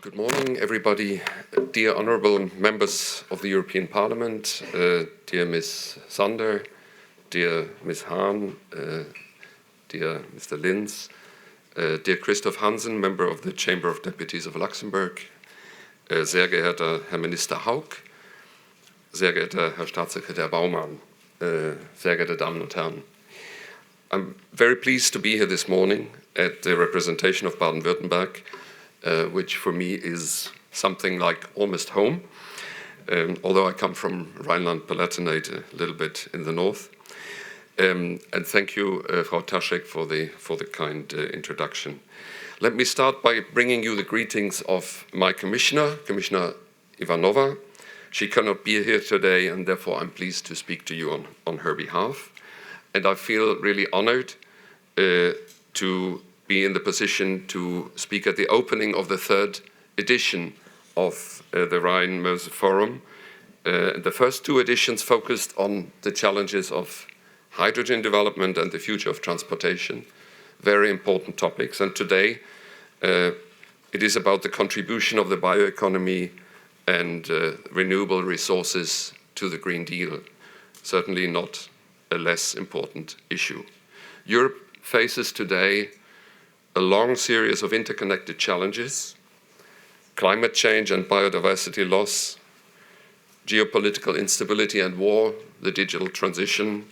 Good morning, everybody. Dear honourable members of the European Parliament, dear Ms. Sander, dear Ms. Hahn, dear Mr. Linz, dear Christoph Hansen, member of the Chamber of Deputies of Luxembourg, sehr geehrter Herr Minister Haug, sehr geehrter Herr Staatssekretär Baumann, sehr geehrte Damen und Herren. I'm very pleased to be here this morning at the representation of Baden-Württemberg, which for me is something like almost home, although I come from Rhineland-Palatinate, a little bit in the north. And thank you, Frau Taschek, for the kind introduction. Let me start by bringing you the greetings of my Commissioner Ivanova. She cannot be here today, and therefore I'm pleased to speak to you on her behalf. And I feel really honored to be in the position to speak at the opening of the third edition of the Rhine-Meuse Forum. The first two editions focused on the challenges of hydrogen development and the future of transportation, very important topics. And today it is about the contribution of the bioeconomy and renewable resources to the Green Deal, certainly not a less important issue. Europe faces today a long series of interconnected challenges: climate change and biodiversity loss, geopolitical instability and war, the digital transition,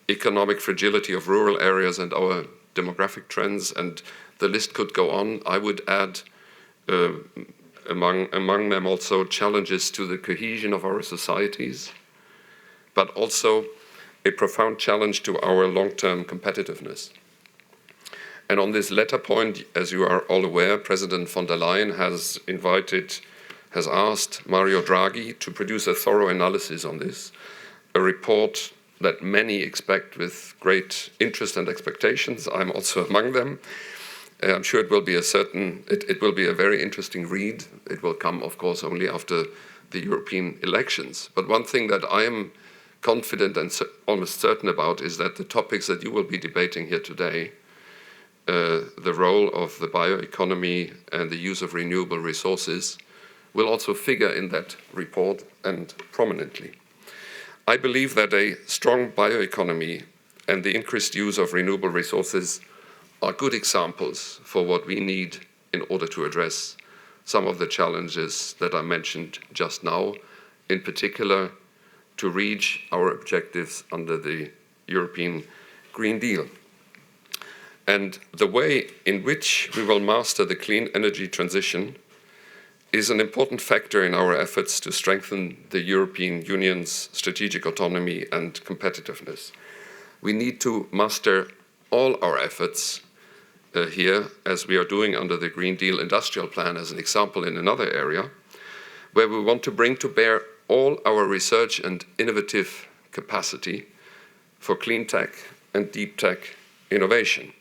economic fragility of rural areas and our demographic trends, and the list could go on. I would add among them also challenges to the cohesion of our societies, but also a profound challenge to our long-term competitiveness. And on this latter point, as you are all aware, President von der Leyen has asked Mario Draghi to produce a thorough analysis on this, a report that many expect with great interest and expectations. I'm also among them. I'm sure it will be a very interesting read. It will come, of course, only after the European elections. But one thing that I am confident and almost certain about is that the topics that you will be debating here today, the role of the bioeconomy and the use of renewable resources, will also figure in that report, and prominently. I believe that a strong bioeconomy and the increased use of renewable resources are good examples for what we need in order to address some of the challenges that I mentioned just now, in particular to reach our objectives under the European Green Deal. And the way in which we will master the clean energy transition is an important factor in our efforts to strengthen the European Union's strategic autonomy and competitiveness. We need to master all our efforts here, as we are doing under the Green Deal Industrial Plan as an example in another area, where we want to bring to bear all our research and innovative capacity for clean tech and deep tech innovation.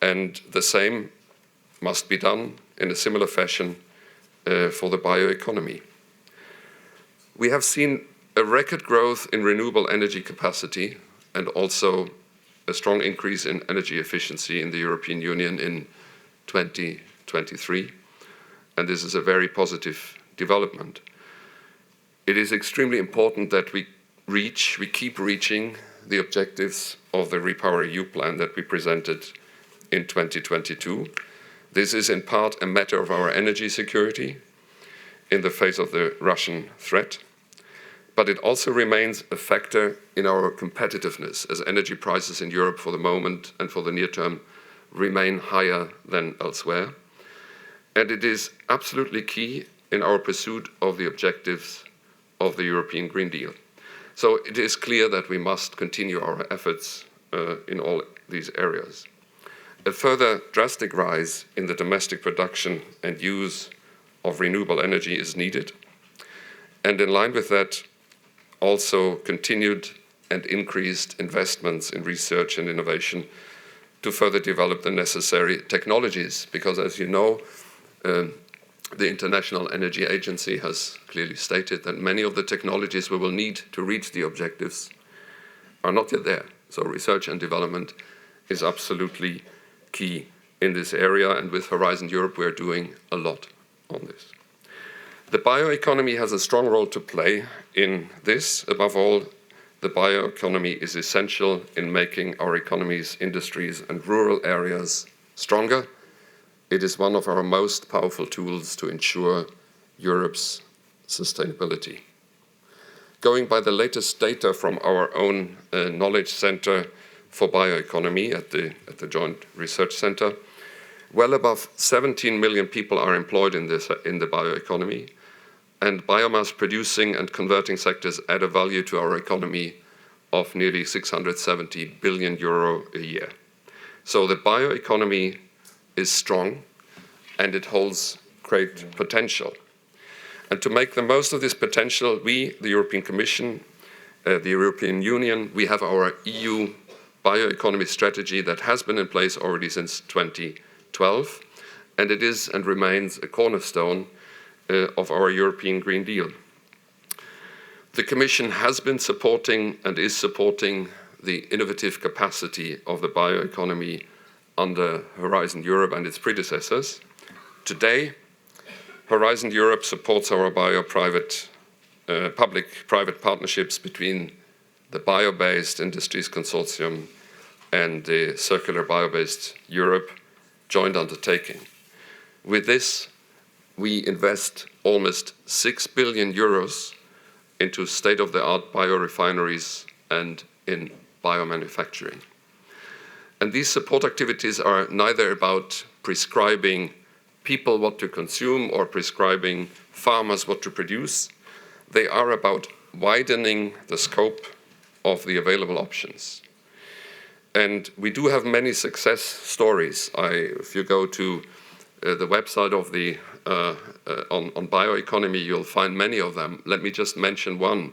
And the same must be done in a similar fashion for the bioeconomy. We have seen a record growth in renewable energy capacity and also a strong increase in energy efficiency in the European Union in 2023. And this is a very positive development. It is extremely important that we keep reaching the objectives of the REPowerEU plan that we presented in 2022. This is in part a matter of our energy security in the face of the Russian threat, but it also remains a factor in our competitiveness, as energy prices in Europe for the moment and for the near term remain higher than elsewhere. And it is absolutely key in our pursuit of the objectives of the European Green Deal. So it is clear that we must continue our efforts in all these areas. A further drastic rise in the domestic production and use of renewable energy is needed. And in line with that, also continued and increased investments in research and innovation to further develop the necessary technologies. Because as you know, the International Energy Agency has clearly stated that many of the technologies we will need to reach the objectives are not yet there. So research and development is absolutely key in this area, and with Horizon Europe we're doing a lot on this. The bioeconomy has a strong role to play in this. Above all, the bioeconomy is essential in making our economies, industries, and rural areas stronger. It is one of our most powerful tools to ensure Europe's sustainability. Going by the latest data from our own Knowledge Center for Bioeconomy at the Joint Research Center, well above 17 million people are employed in the bioeconomy, and biomass producing and converting sectors add a value to our economy of nearly 670 billion euro a year. So the bioeconomy is strong and it holds great potential. And to make the most of this potential, we, the European Commission, the European Union, we have our EU bioeconomy strategy that has been in place already since 2012, and it is and remains a cornerstone of our European Green Deal. The Commission has been supporting and is supporting the innovative capacity of the bioeconomy under Horizon Europe and its predecessors. Today, Horizon Europe supports our public-private partnerships between the Bio-Based Industries Consortium and the Circular Bio-Based Europe joint undertaking. With this, we invest almost 6 billion euros into state-of-the-art biorefineries and in biomanufacturing. And these support activities are neither about prescribing people what to consume or prescribing farmers what to produce. They are about widening the scope of the available options. And we do have many success stories. If you go to the website of the on bioeconomy, you'll find many of them. Let me just mention one.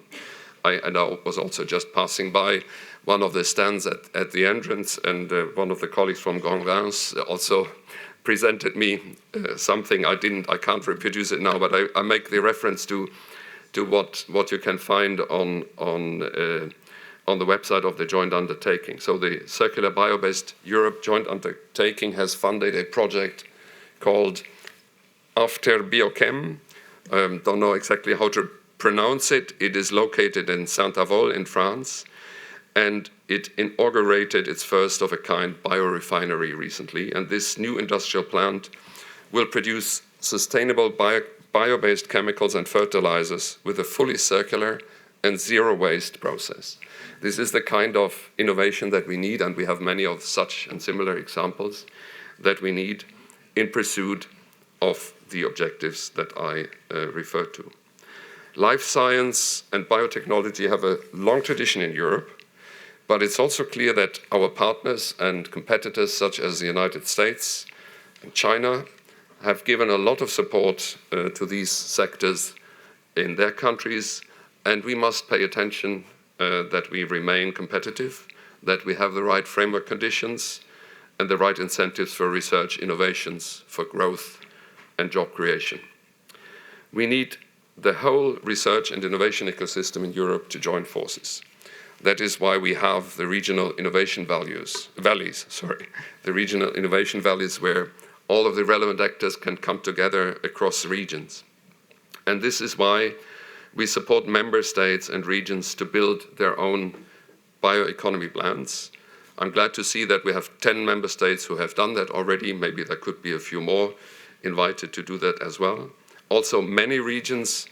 I was also just passing by one of the stands at the entrance, and one of the colleagues from Rhine-Meuse also presented me something. I can't reproduce it now, but I make the reference to what you can find on the website of the joint undertaking. So the Circular Bio-Based Europe joint undertaking has funded a project called After Biochem. Don't know exactly how to pronounce it. It is located in Saint-Avold in France, and it inaugurated its first of a kind biorefinery recently. And this new industrial plant will produce sustainable bio-based chemicals and fertilizers with a fully circular and zero waste process. This is the kind of innovation that we need, and we have many of such and similar examples that we need in pursuit of the objectives that I referred to. Life science and biotechnology have a long tradition in Europe, but it's also clear that our partners and competitors such as the United States and China have given a lot of support to these sectors in their countries, and we must pay attention that we remain competitive, that we have the right framework conditions and the right incentives for research, innovations, for growth and job creation. We need the whole research and innovation ecosystem in Europe to join forces. That is why we have the regional innovation valleys, the regional innovation valleys where all of the relevant actors can come together across regions. And this is why we support member states and regions to build their own bioeconomy plans. I'm glad to see that we have 10 member states who have done that already. Maybe there could be a few more invited to do that as well. Also, many regions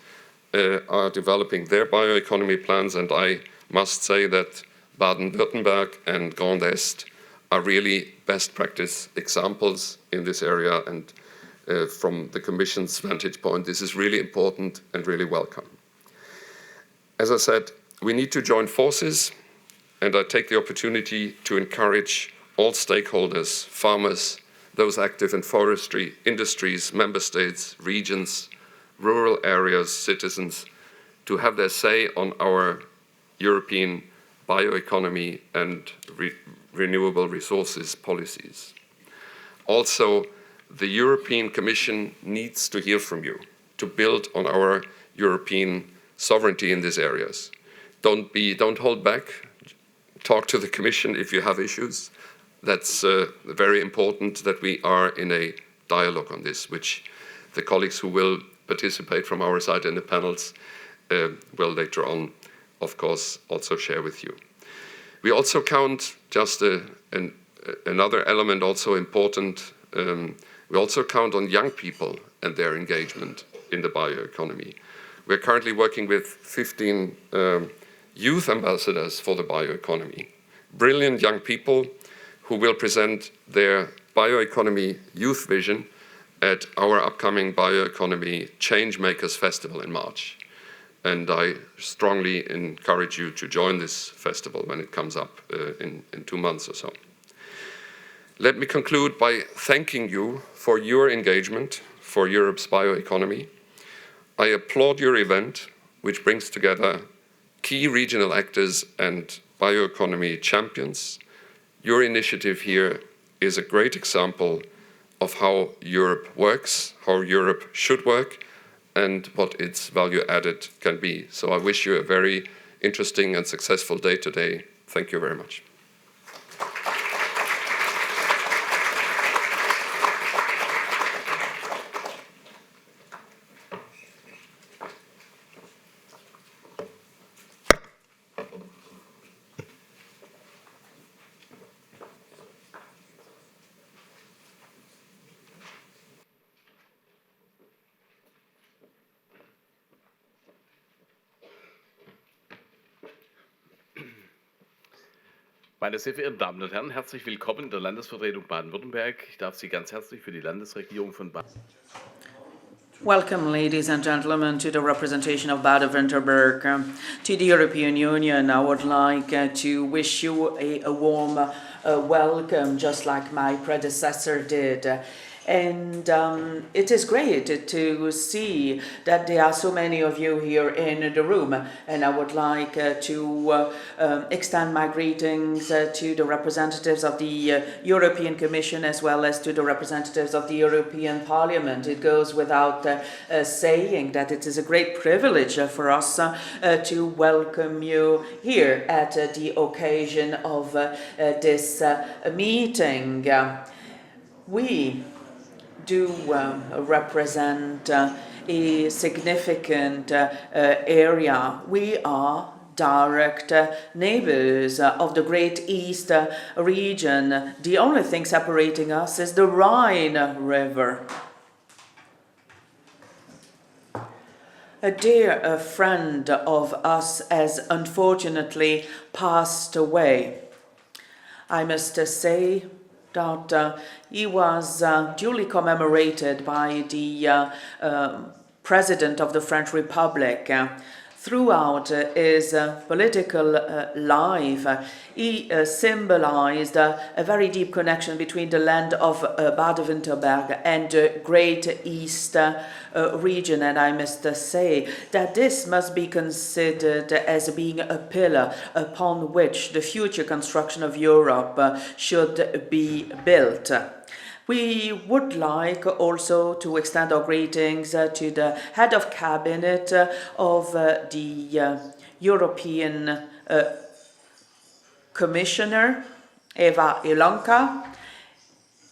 are developing their bioeconomy plans, and I must say that Baden-Württemberg and Grand Est are really best practice examples in this area, and from the Commission's vantage point, this is really important and really welcome. As I said, we need to join forces, and I take the opportunity to encourage all stakeholders, farmers, those active in forestry, industries, member states, regions, rural areas, citizens, to have their say on our European bioeconomy and renewable resources policies. Also, the European Commission needs to hear from you to build on our European sovereignty in these areas. Don't hold back. Talk to the Commission if you have issues. That's very important that we are in a dialogue on this, which the colleagues who will participate from our side in the panels will later on, of course, also share with you. We also count, just another element also important, we also count on young people and their engagement in the bioeconomy. We're currently working with 15 youth ambassadors for the bioeconomy. Brilliant young people who will present their bioeconomy youth vision at our upcoming Bioeconomy Changemakers Festival in March. And I strongly encourage you to join this festival when it comes up in 2 months or so. Let me conclude by thanking you for your engagement for Europe's bioeconomy. I applaud your event, which brings together key regional actors and bioeconomy champions. Your initiative here is a great example of how Europe works, how Europe should work, and what its value added can be. So I wish you a very interesting and successful day today. Thank you very much. Meine sehr verehrten Damen und Herren, herzlich willkommen in der Landesvertretung Baden-Württemberg. Ich darf Sie ganz herzlich für die Landesregierung von Baden. Welcome, ladies and gentlemen, to the representation of Baden-Württemberg to the European Union. I would like to wish you a warm welcome, just like my predecessor did. And it is great to see that there are so many of you here in the room. And I would like to extend my greetings to the representatives of the European Commission as well as to the representatives of the European Parliament. It goes without saying that it is a great privilege for us to welcome you here at the occasion of this meeting. We do represent a significant area. We are direct neighbors of the Great East region. The only thing separating us is the Rhine River. A dear friend of us has unfortunately passed away. I must say that he was duly commemorated by the President of the French Republic. Throughout his political life, he symbolized a very deep connection between the land of Baden-Württemberg and the Great East region, and I must say that this must be considered as being a pillar upon which the future construction of Europe should be built. We would like also to extend our greetings to the head of cabinet of the European Commissioner, Eva Ilonka.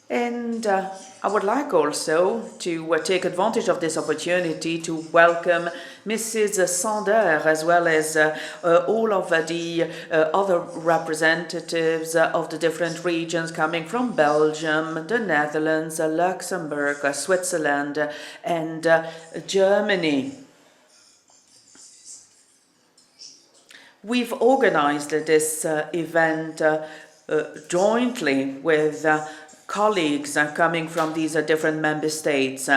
And I would like also to take advantage of this opportunity to welcome Mrs. Sander, as well as all of the other representatives of the different regions coming from Belgium, the Netherlands, Luxembourg, Switzerland, and Germany. We've organized this event jointly with colleagues coming from these different member states.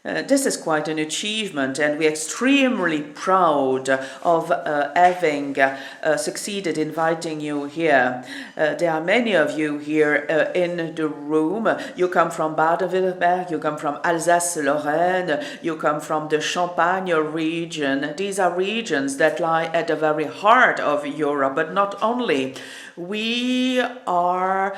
This is quite an achievement, and we're extremely proud of having succeeded inviting you here. There are many of you here in the room. You come from Baden-Württemberg, you come from Alsace-Lorraine, you come from the Champagne region. These are regions that lie at the very heart of Europe, but not only. We are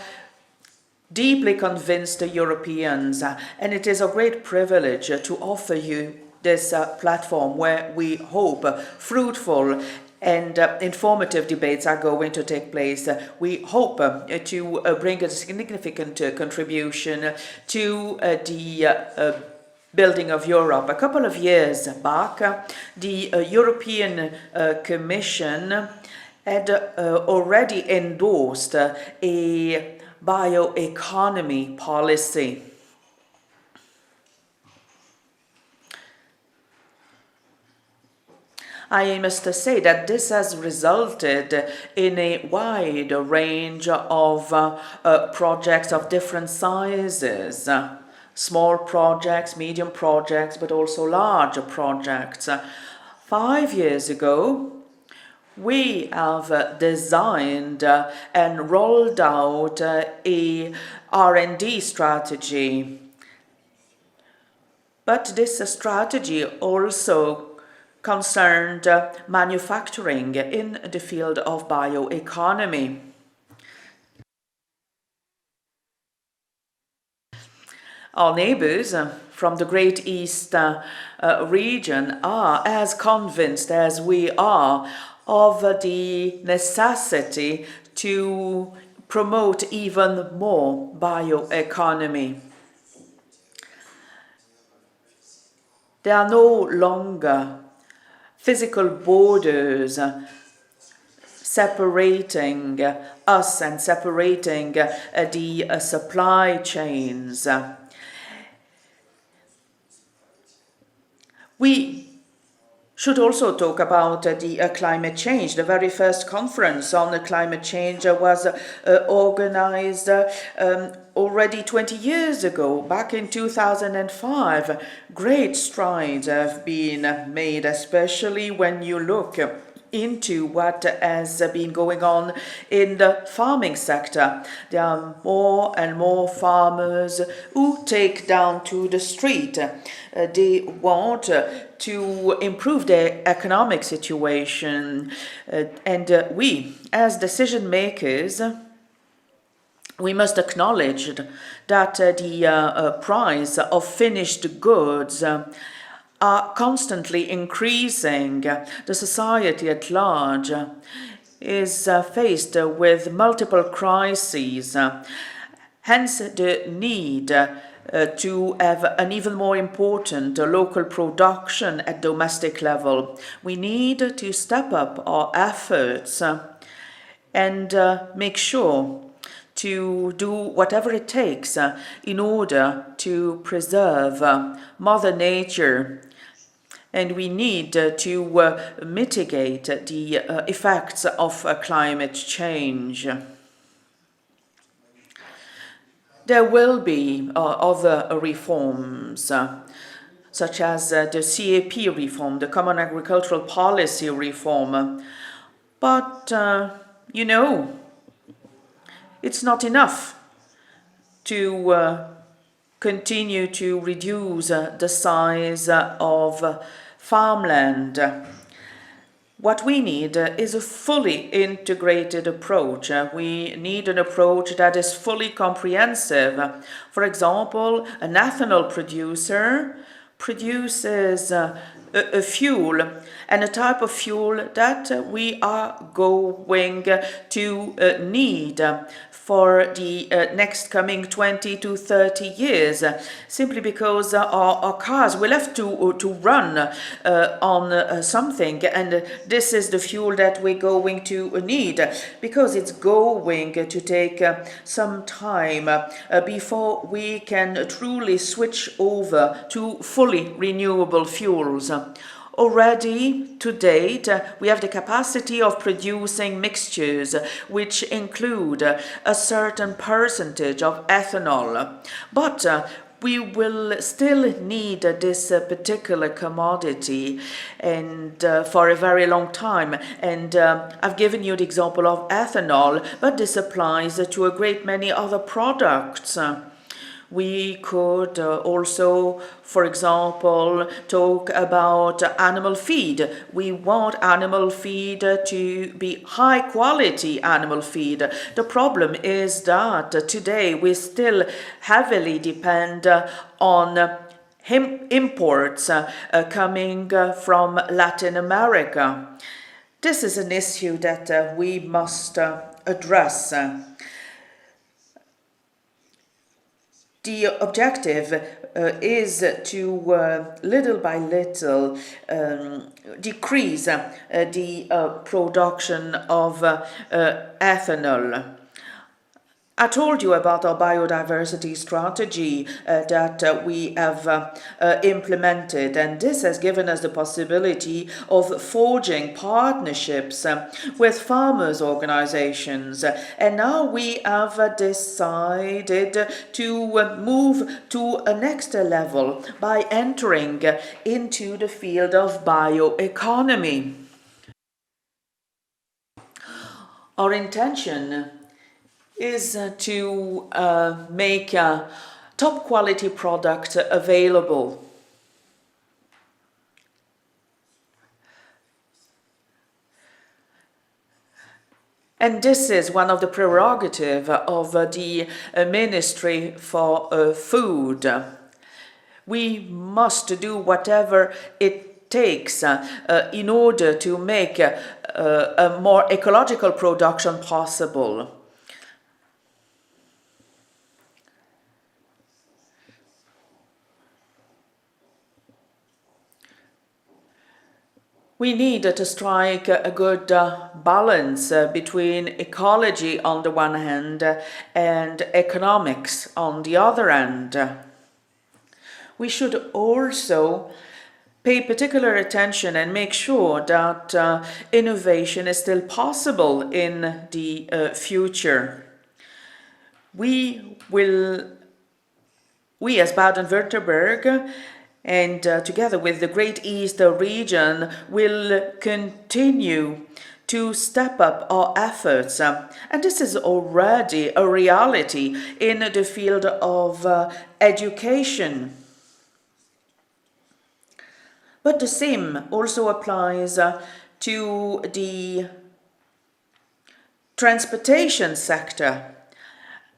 deeply convinced Europeans, and it is a great privilege to offer you this platform where we hope fruitful and informative debates are going to take place. We hope to bring a significant contribution to the building of Europe. A couple of years back, the European Commission had already endorsed a bioeconomy policy. I must say that this has resulted in a wide range of projects of different sizes. Small projects, medium projects, but also larger projects. 5 years ago, we have designed and rolled out a R&D strategy. But this strategy also concerned manufacturing in the field of bioeconomy. Our neighbors from the Great East region are as convinced as we are of the necessity to promote even more bioeconomy. There are no longer physical borders separating us and separating the supply chains. We should also talk about the climate change. The very first conference on the climate change was organized already 20 years ago, back in 2005. Great strides have been made, especially when you look into what has been going on in the farming sector. There are more and more farmers who take down to the street. They want to improve their economic situation. And we, as decision makers, we must acknowledge that the price of finished goods are constantly increasing. The society at large is faced with multiple crises. Hence the need to have an even more important local production at domestic level. We need to step up our efforts and make sure to do whatever it takes in order to preserve Mother Nature. And we need to mitigate the effects of climate change. There will be other reforms, such as the CAP reform, the Common Agricultural Policy reform. But, you know, it's not enough to continue to reduce the size of farmland. What we need is a fully integrated approach. We need an approach that is fully comprehensive. For example, an ethanol producer produces a fuel, and a type of fuel that we are going to need for the next coming 20 to 30 years, simply because our cars will have to run on something, and this is the fuel that we're going to need, because it's going to take some time before we can truly switch over to fully renewable fuels. Already, to date, we have the capacity of producing mixtures which include a certain percentage of ethanol. But we will still need this particular commodity and for a very long time. And I've given you the example of ethanol, but this applies to a great many other products. We could also, for example, talk about animal feed. We want animal feed to be high quality animal feed. The problem is that today we still heavily depend on imports coming from Latin America. This is an issue that we must address. The objective is to little by little decrease the production of ethanol. I told you about our biodiversity strategy that we have implemented, and this has given us the possibility of forging partnerships with farmers' organizations. And now we have decided to move to a next level by entering into the field of bioeconomy. Our intention is to make a top quality product available. And this is one of the prerogatives of the Ministry for Food. We must do whatever it takes in order to make a more ecological production possible. We need to strike a good balance between ecology on the one hand and economics on the other hand. We should also pay particular attention and make sure that innovation is still possible in the future. We as Baden-Württemberg and together with the Great East region will continue to step up our efforts. And this is already a reality in the field of education. But the same also applies to the transportation sector.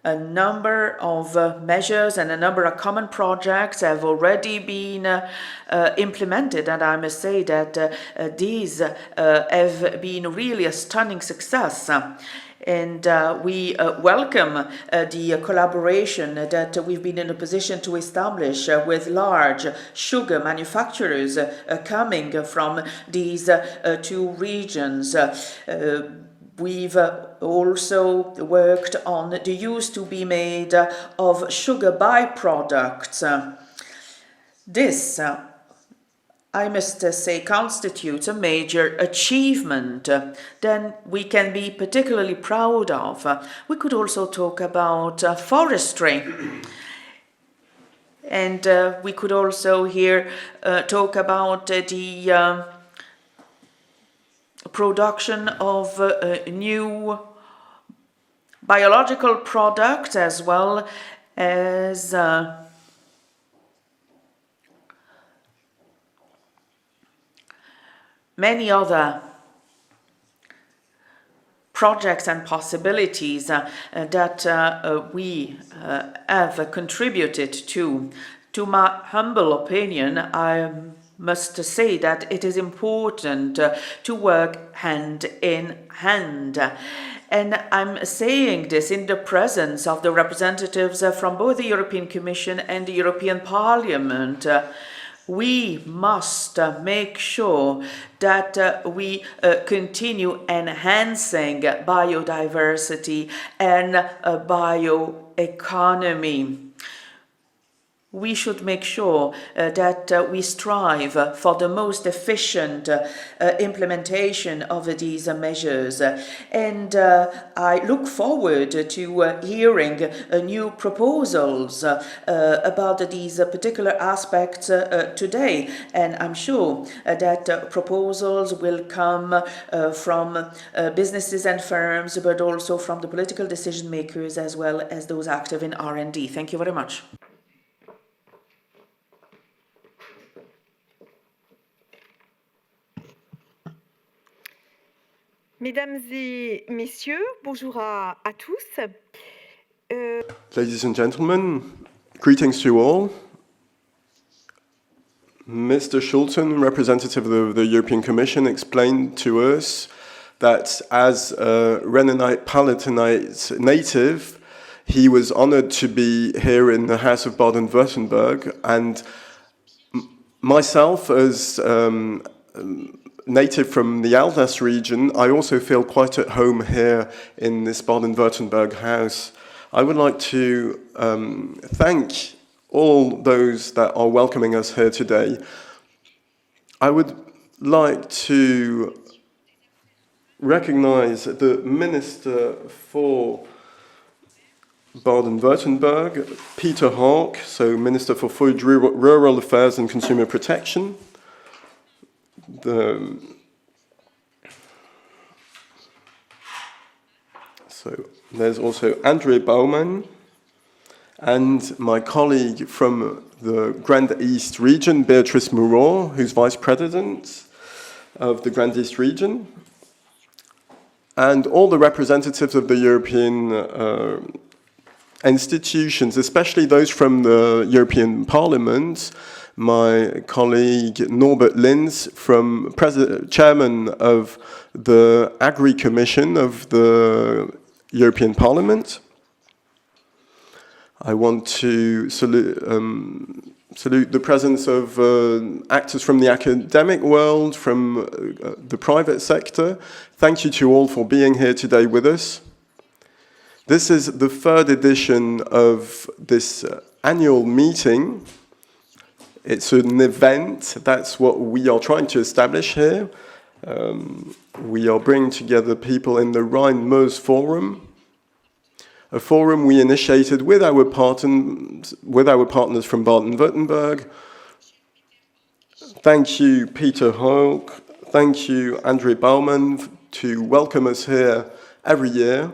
A number of measures and a number of common projects have already been implemented, and I must say that these have been really a stunning success. And we welcome the collaboration that we've been in a position to establish with large sugar manufacturers coming from these two regions. We've also worked on the use to be made of sugar byproducts. This, I must say, constitutes a major achievement that we can be particularly proud of. We could also talk about forestry. And we could also here talk about the production of new biological products as well as many other projects and possibilities that we have contributed to. To my humble opinion, I must say that it is important to work hand in hand. And I'm saying this in the presence of the representatives from both the European Commission and the European Parliament. We must make sure that we continue enhancing biodiversity and bioeconomy. We should make sure that we strive for the most efficient implementation of these measures. And I look forward to hearing new proposals about these particular aspects today. And I'm sure that proposals will come from businesses and firms, but also from the political decision makers as well as those active in R&D. Thank you very much. Mesdames et messieurs, bonjour à tous. Ladies and gentlemen, greetings to you all. Mr. Schulten, representative of the European Commission, explained to us that as a Rhénanite-Palatinate native, He was honored to be here in the House of Baden-Württemberg, and myself, as native from the Alsace region, I also feel quite at home here in this Baden-Württemberg House. I would like to thank all those that are welcoming us here today. I would like to recognize the Minister for Baden-Württemberg, Peter Hawke, so Minister for Food, Rural Affairs and Consumer Protection. So there's also André Baumann and my colleague from the Grand East region, Beatrice Moreau, who's Vice President of the Grand East region, and all the representatives of the European institutions, especially those from the European Parliament. My colleague Norbert Linz, Chairman of the Agri Commission of the European Parliament. I want to salute the presence of actors from the academic world, from the private sector. Thank you to all for being here today with us. This is the third edition of this annual meeting. It's an event. That's what we are trying to establish here. We are bringing together people in the Rhine-Meuse Forum, a forum we initiated with our partners from Baden-Württemberg. Thank you, Peter Hawke. Thank you, André Baumann, to welcome us here every year,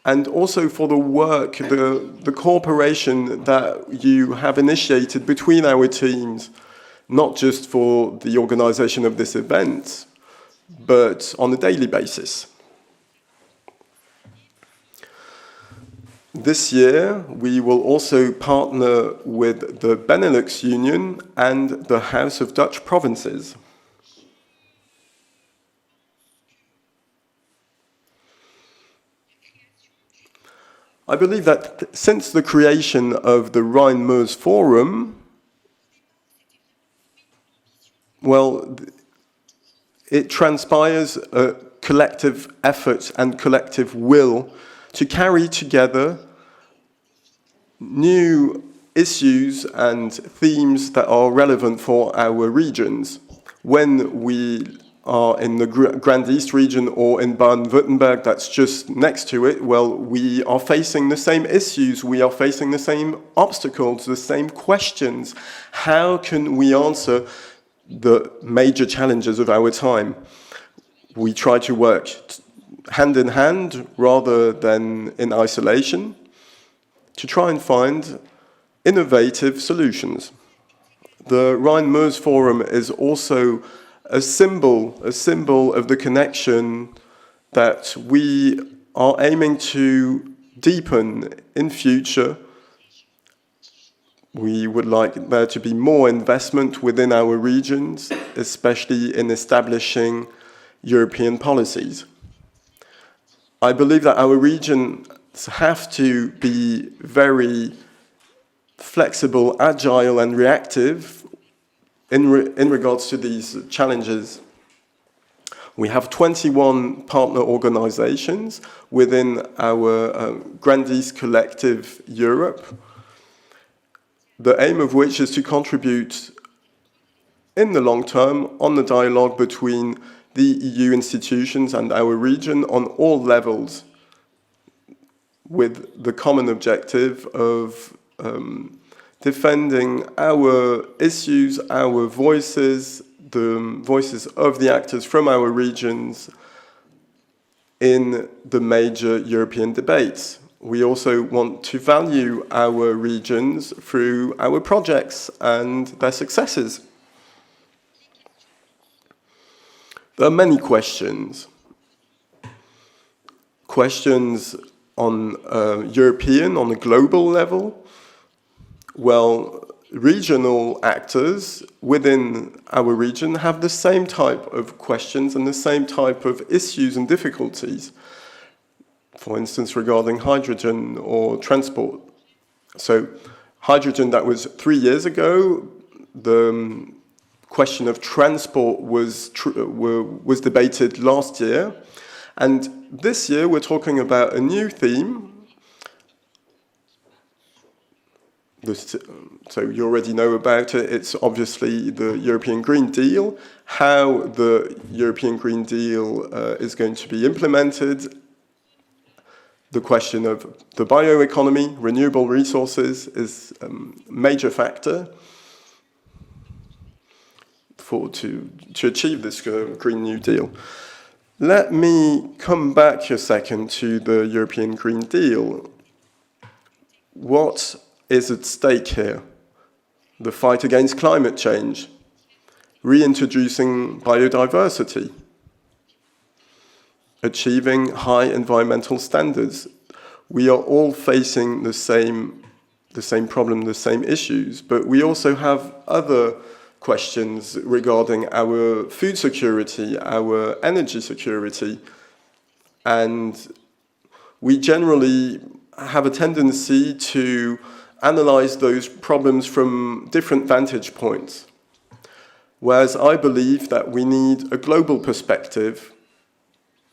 and also for the work, the cooperation that you have initiated between our teams, not just for the organization of this event, but on a daily basis. This year, we will also partner with the Benelux Union and the House of Dutch Provinces. I believe that since the creation of the Rhine-Meuse Forum, well, it transpires a collective effort and collective will to carry together new issues and themes that are relevant for our regions. When we are in the Grand East region or in Baden-Württemberg, that's just next to it, well, we are facing the same issues, we are facing the same obstacles, the same questions. How can we answer the major challenges of our time? We try to work hand in hand rather than in isolation to try and find innovative solutions. The Rhine-Meuse Forum is also a symbol of the connection that we are aiming to deepen in future. We would like there to be more investment within our regions, especially in establishing European policies. I believe that our regions have to be very flexible, agile, and reactive in regards to these challenges. We have 21 partner organizations within our Grand East Collective Europe, the aim of which is to contribute in the long term on the dialogue between the EU institutions and our region on all levels, with the common objective of defending our issues, our voices, the voices of the actors from our regions in the major European debates. We also want to value our regions through our projects and their successes. There are many questions. Questions on European, on a global level. Well, regional actors within our region have the same type of questions and the same type of issues and difficulties. for instance, regarding hydrogen or transport. So hydrogen, that was 3 years ago. The question of transport was debated last year. And this year we're talking about a new theme. So you already know about it. It's obviously the European Green Deal, how the European Green Deal is going to be implemented, the question of the bioeconomy, renewable resources is a major factor to achieve this Green New Deal. Let me come back a second to the European Green Deal. What is at stake here? The fight against climate change, reintroducing biodiversity, achieving high environmental standards. We are all facing the same problem, the same issues, but we also have other questions regarding our food security, our energy security, and we generally have a tendency to analyze those problems from different vantage points. Whereas I believe that we need a global perspective,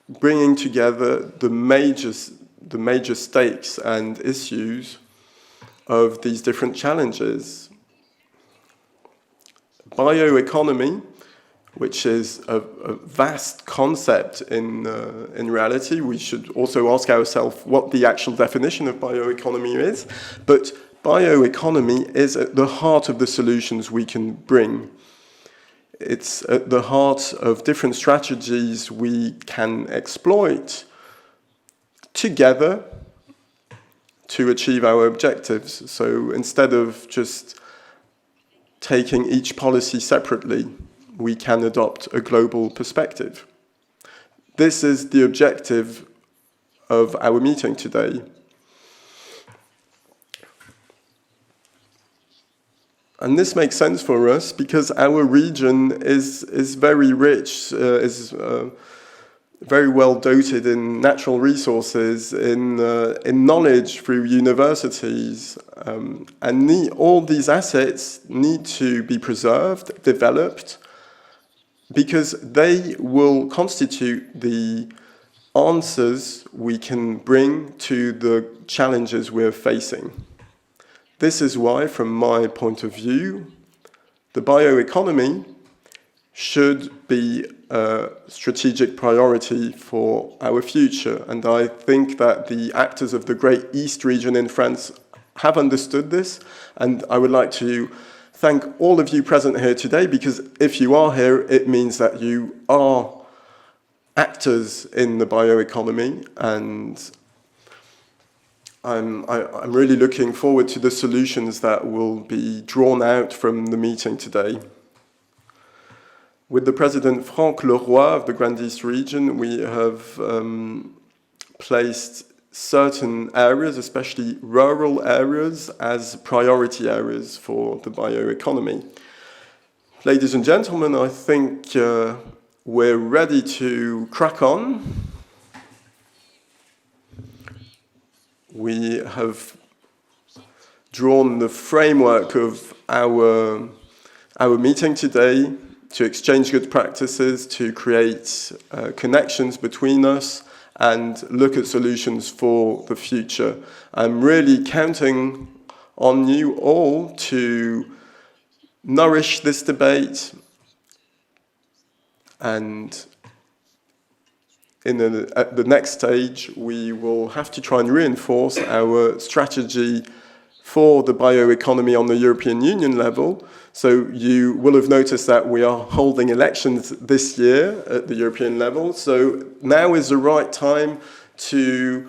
bringing together the major stakes and issues of these different challenges. Bioeconomy, which is a vast concept in reality. We should also ask ourselves what the actual definition of bioeconomy is, but bioeconomy is at the heart of the solutions we can bring. It's at the heart of different strategies we can exploit together to achieve our objectives. So instead of just taking each policy separately, we can adopt a global perspective. This is the objective of our meeting today. And this makes sense for us because our region is very rich, is very well doted in natural resources, in knowledge through universities, and all these assets need to be preserved, developed, because they will constitute the answers we can bring to the challenges we're facing. This is why, from my point of view, the bioeconomy should be a strategic priority for our future. And I think that the actors of the Great East region in France have understood this. And I would like to thank all of you present here today, because if you are here, it means that you are actors in the bioeconomy, and I'm really looking forward to the solutions that will be drawn out from the meeting today. With the President Franck Leroy of the Grand East region, we have placed certain areas, especially rural areas, as priority areas for the bioeconomy. Ladies and gentlemen, I think we're ready to crack on. We have drawn the framework of our meeting today to exchange good practices, to create connections between us, and look at solutions for the future. I'm really counting on you all to nourish this debate, and at the next stage, we will have to try and reinforce our strategy for the bioeconomy on the European Union level. So you will have noticed that we are holding elections this year at the European level. So now is the right time to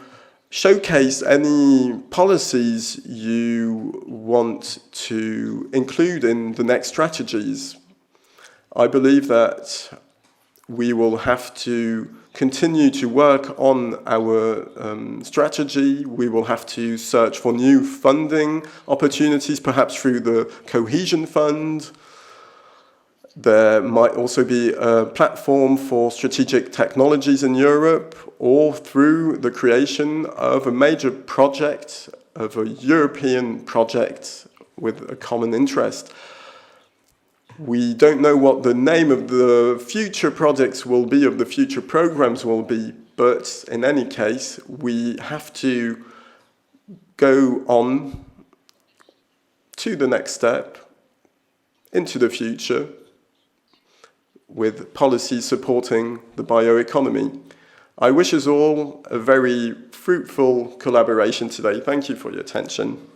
showcase any policies you want to include in the next strategies. I believe that we will have to continue to work on our strategy. We will have to search for new funding opportunities, perhaps through the Cohesion Fund. There might also be a platform for strategic technologies in Europe, or through the creation of a major project, of a European project with a common interest. We don't know what the name of the future projects will be, of the future programs will be, but in any case, we have to go on to the next step, into the future, with policies supporting the bioeconomy. I wish us all a very fruitful collaboration today. Thank you for your attention.